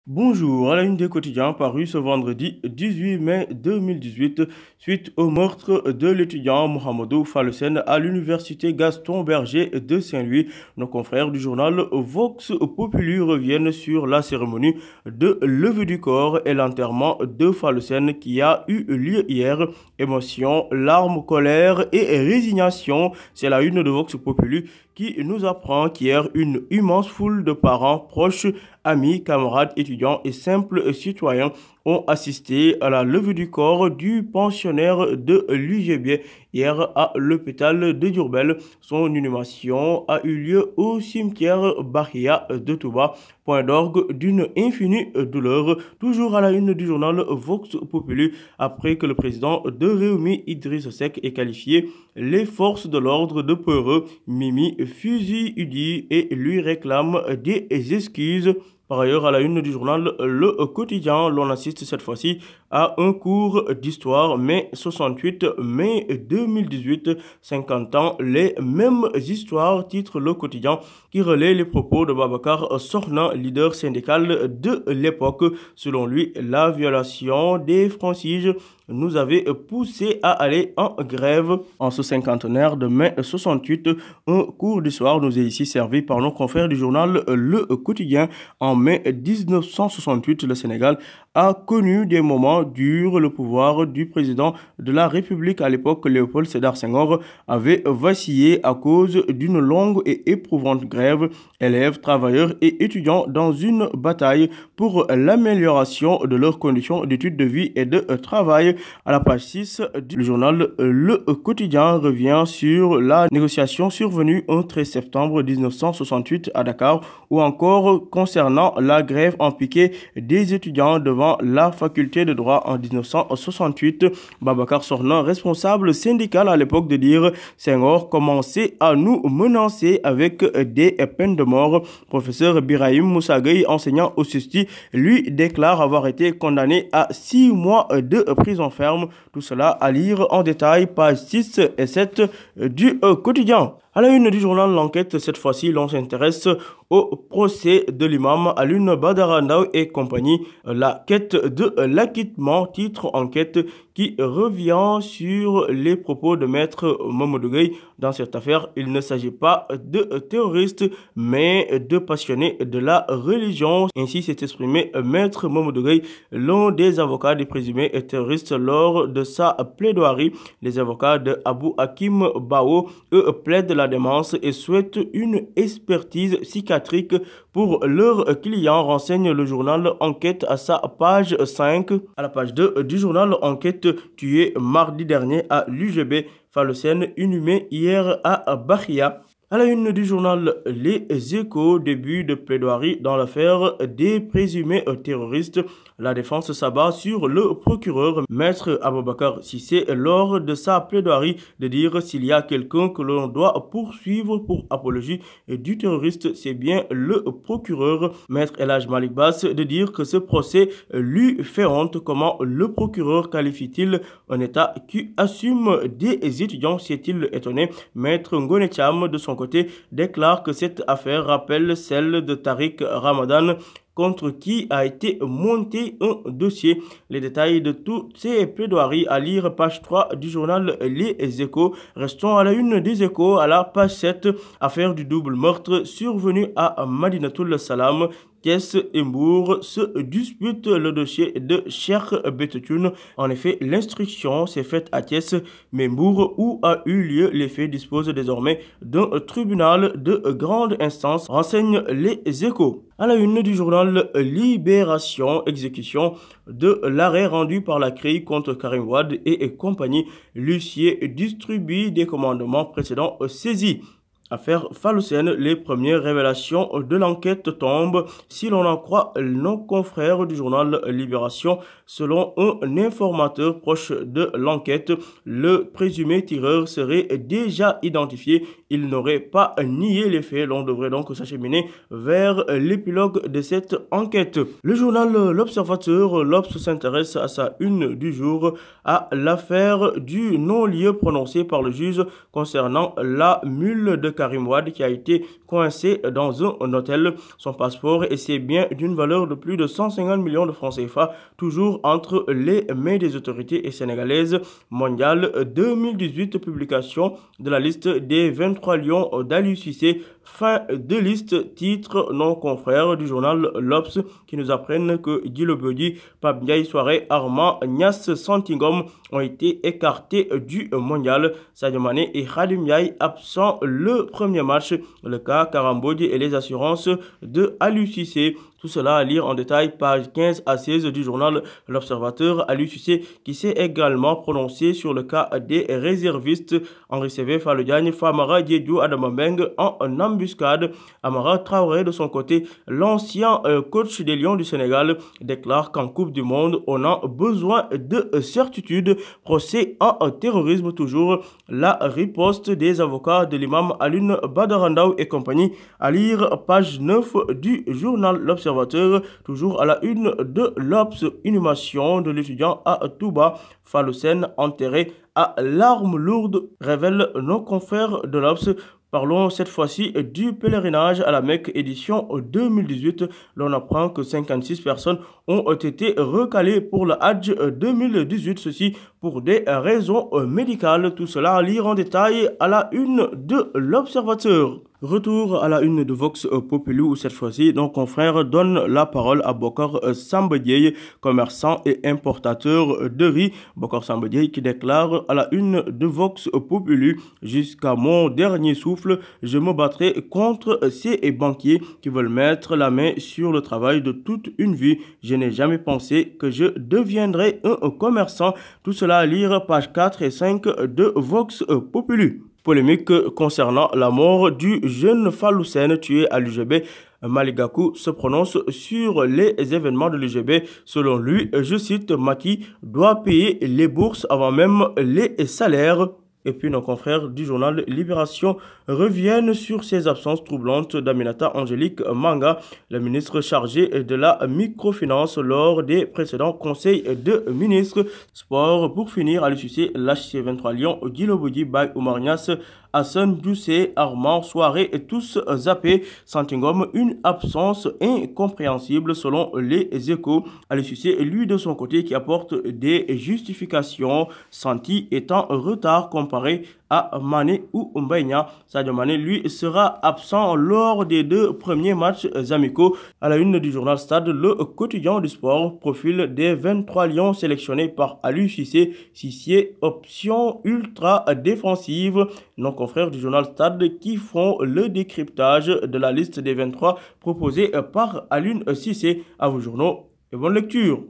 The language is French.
Bonjour, à la une des quotidiens paru ce vendredi 18 mai 2018 suite au meurtre de l'étudiant Mohamedou Falsen à l'université Gaston Berger de Saint-Louis. Nos confrères du journal Vox Populi reviennent sur la cérémonie de levée du corps et l'enterrement de Falsen qui a eu lieu hier. Émotion, larmes, colère et résignation, c'est la une de Vox Populi qui nous apprend qu'hier une immense foule de parents, proches, amis, camarades, étudiants et simples citoyens ont assisté à la levée du corps du pensionnaire de l'UGB hier à l'hôpital de Diourbel. Son inhumation a eu lieu au cimetière Bahia de Touba, point d'orgue d'une infinie douleur. Toujours à la une du journal Vox Populi, après que le président de Réumi Idriss Seck ait qualifié les forces de l'ordre de peureux, Mimi Fusil Udi et lui réclame des excuses. Par ailleurs, à la une du journal Le Quotidien, l'on assiste cette fois-ci à un cours d'histoire, mai 68, mai 2018, 50 ans, les mêmes histoires, titre Le Quotidien, qui relaie les propos de Babacar Sorna, leader syndical de l'époque. Selon lui, la violation des franchises nous avait poussé à aller en grève. En ce cinquantenaire de mai 68, un cours d'histoire nous est ici servi par nos confrères du journal Le Quotidien. En mai 1968, le Sénégal a connu des moments durs. Le pouvoir du président de la République à l'époque, Léopold Sédar Senghor, avait vacillé à cause d'une longue et éprouvante grève. Élèves, travailleurs et étudiants dans une bataille pour l'amélioration de leurs conditions d'études de vie et de travail. À la page 6 du journal Le Quotidien revient sur la négociation survenue un 13 septembre 1968 à Dakar, ou encore concernant la grève en piqué des étudiants devant la faculté de droit en 1968. Babacar Sorna, responsable syndical à l'époque, de dire Senghor commençait à nous menacer avec des peines de mort. Professeur Birahim Moussagay, enseignant au SUSTI, lui déclare avoir été condamné à 6 mois de prison ferme. Tout cela à lire en détail, pages 6 et 7 du quotidien. À la une du journal L'Enquête, cette fois-ci, l'on s'intéresse au procès de l'imam Alioune Badara Ndao et compagnie. La quête de l'acquittement, titre Enquête, qui revient sur les propos de maître Mamadou Gueye. Dans cette affaire, il ne s'agit pas de terroristes, mais de passionnés de la religion. Ainsi s'est exprimé maître Mamadou Gueye, l'un des avocats des présumés terroristes, lors de sa plaidoirie. Les avocats de Abou Hakim Bao, eux, plaident la démence et souhaitent une expertise psychiatrique pour leurs clients, renseigne le journal Enquête à sa page 5. À la page 2 du journal Enquête, tué mardi dernier à l'UGB, Falsen inhumé hier à Bahia. À la une du journal Les Échos, début de plaidoirie dans l'affaire des présumés terroristes. La défense s'abat sur le procureur maître Aboubakar Sissé lors de sa plaidoirie de dire s'il y a quelqu'un que l'on doit poursuivre pour apologie du terroriste, c'est bien le procureur. Maître El Hadj Malick Bass de dire que ce procès lui fait honte. Comment le procureur qualifie-t-il un État qui assume des étudiants, s'est-il étonné. Maître Ngoné Thiam, de son côté, déclare que cette affaire rappelle celle de Tariq Ramadan, contre qui a été monté un dossier. Les détails de toutes ces plaidoiries à lire, page 3 du journal Les Échos. Restons à la une des Échos, à la page 7, affaire du double meurtre survenu à Madinatoul Salam. Thiès et Mbour se disputent le dossier de Cheikh Béthio Thioune. En effet, l'instruction s'est faite à Thiès, mais Mbour, où a eu lieu les faits, dispose désormais d'un tribunal de grande instance, renseignent les Échos. À la une du journal Libération, exécution de l'arrêt rendu par la CREI contre Karim Wade et compagnie. L'huissier distribue des commandements précédents saisis. Affaire Falsen, les premières révélations de l'enquête tombent. Si l'on en croit nos confrères du journal Libération, selon un informateur proche de l'enquête, le présumé tireur serait déjà identifié. Il n'aurait pas nié les faits. L'on devrait donc s'acheminer vers l'épilogue de cette enquête. Le journal L'Observateur, l'Obs s'intéresse à sa une du jour à l'affaire du non-lieu prononcé par le juge concernant la mule de Karim Wade qui a été coincé dans un hôtel. Son passeport et ses biens d'une valeur de plus de 150 millions de francs CFA, toujours entre les mains des autorités sénégalaises. Mondial 2018, publication de la liste des 23 lions d'Aliou Cissé. Fin de liste, titre non confrère du journal L'Obs qui nous apprennent que Guy Lobody, Pape Ndiaye Souaré, Armand Niasse Santingom ont été écartés du mondial. Sadio Mané et Khadim Ndiaye absents le premier match. Le cas Karambodi et les assurances de Aliou Cissé. Tout cela à lire en détail, page 15 à 16 du journal L'Observateur. Aliou Cissé qui s'est également prononcé sur le cas des réservistes. Henri Saivet, Fallou Diagne, Famara Diédhiou, Adama Mbengue en embuscade. Amara Traoré, de son côté, l'ancien coach des Lions du Sénégal, déclare qu'en Coupe du Monde, on a besoin de certitude. Procès en terrorisme toujours. La riposte des avocats de l'imam Alioune Badara Ndao et compagnie. À lire, page 9 du journal L'Observateur. Toujours à la une de l'Obs, inhumation de l'étudiant à Touba. Fallosen enterré à l'arme lourde, révèle nos confrères de l'Obs. Parlons cette fois-ci du pèlerinage à la Mecque édition 2018. L'on apprend que 56 personnes ont été recalées pour le Hajj 2018. Ceci pour des raisons médicales. Tout cela à lire en détail à la une de l'Observateur. Retour à la une de Vox Populi où cette fois-ci, nos confrères donnent la parole à Bokar Samba Dièye, commerçant et importateur de riz. Bokar Samba Dièye qui déclare à la une de Vox Populi: jusqu'à mon dernier souffle, je me battrai contre ces banquiers qui veulent mettre la main sur le travail de toute une vie. Je n'ai jamais pensé que je deviendrais un commerçant. Tout cela à lire page 4 et 5 de Vox Populi. Polémique concernant la mort du jeune Fallousen tué à l'UGB. Malick Gakou se prononce sur les événements de l'UGB. Selon lui, je cite, Macky doit payer les bourses avant même les salaires. Et puis nos confrères du journal Libération reviennent sur ces absences troublantes d'Aminata Angélique Manga, la ministre chargée de la microfinance lors des précédents conseils de ministres. Sport pour finir, Aliou Cissé, l'HC 23 Lyon, Guy Lobody, Baye Oumar Niasse, Hassan Doucet, Armand Souaré et tous zappés. Santingom, une absence incompréhensible selon les Échos. Aliou Cissé, lui de son côté, qui apporte des justifications. Santi est en retard comparé à Mané ou Mbaïna. Sadio Mané, lui, sera absent lors des 2 premiers matchs amicaux. À la une du journal Stade, le quotidien du sport, profil des 23 lions sélectionnés par Aliou Cissé. Sissier, option ultra défensive. Nos confrères du journal Stade qui font le décryptage de la liste des 23 proposés par Aliou Cissé. À vos journaux et bonne lecture.